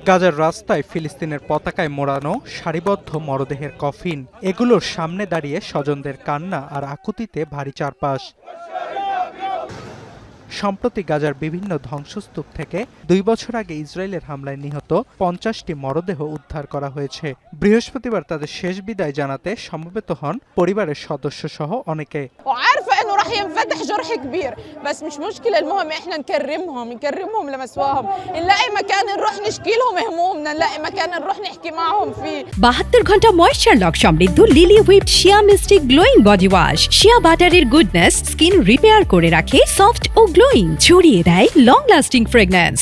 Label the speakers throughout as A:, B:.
A: গাজার রাস্তায় ফিলিস্তিনের পতাকায় মোড়ানো সারিবদ্ধ মরদেহের কফিন, এগুলোর সামনে দাঁড়িয়ে স্বজনদের কান্না আর আকুতিতে ভারী চারপাশ। সম্প্রতি গাজার বিভিন্ন ধ্বংসস্তূপ থেকে 2 বছর আগে ইসরায়েলের হামলায় নিহত 50টি মরদেহ উদ্ধার করা হয়েছে। বৃহস্পতিবার তাদের শেষ বিদায় জানাতে সমবেত হন পরিবারের সদস্যসহ অনেকে।
B: وعارفه انه راح ينفتح جرح كبير بس مش مشكله، المهم احنا نكرمهم لمسواهم، نلاقي مكان نروح نشكي لهم همومنا، نلاقي مكان نروح نحكي معهم فيه।
C: 72 ঘন্টা ময়েশ্চার লক সমৃদ্ধ লিলি হুইপ শিয়া মিস্টিক গ্লোয়িং বডি ওয়াশ। শিয়া বাটারের গুডনেস স্কিন রিপেয়ার করে রাখে সফট ও গ্লোয়িং, ছড়িয়ে দেয় লং লাস্টিং ফ্রেগন্যান্স।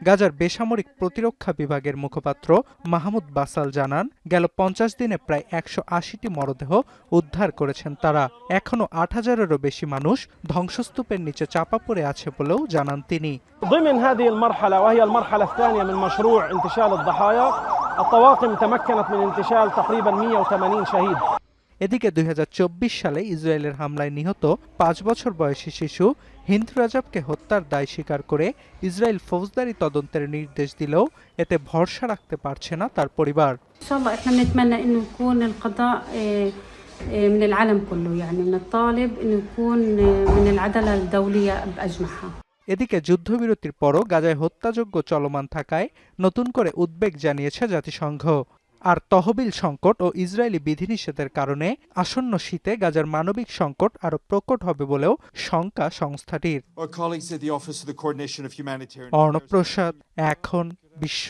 A: গাজার বেসামরিক প্রতিরক্ষা বিভাগের মুখপাত্র মাহমুদ বাসাল জানান, গেল 50 দিনে প্রায় 180টি মরদেহ উদ্ধার করেছেন তারা। এখনো 8000-এরও বেশি মানুষ ধ্বংসস্তূপের নিচে চাপা পড়ে আছে বলেও জানান তিনি।
D: ضمن هذه المرحلة وهي المرحلة الثانية من مشروع انتشال الضحايا، الطواقم تمكنت من انتشال تقريبا 180 شهيد।
A: এদিকে 2024 সালে ইসরায়েলের হামলায় নিহত 5 বছর বয়সী শিশু হিন্দ রাজাবকে হত্যার দায় স্বীকার করে ইসরায়েল ফৌজদারি তদন্তের নির্দেশ দিলেও এতে ভরসা রাখতে পারছে না তার পরিবার।
E: ان شاء الله احنا بنتمنى انه يكون القضاء من العالم كله، يعني بنطالب انه يكون من العدالة الدولية بأجمعها।
A: এদিকে যুদ্ধবিরতির পরও গাজায় হত্যাযজ্ঞ চলমান থাকায় নতুন করে উদ্বেগ জানিয়েছে জাতিসংঘ। আর তহবিল সংকট ও ইসরায়েলি বিধিনিষেধের কারণে আসন্ন শীতে গাজার মানবিক সংকট আরও প্রকট হবে বলেও শঙ্কা সংস্থাটির। অর্ণব প্রসাদ, এখন বিশ্ব।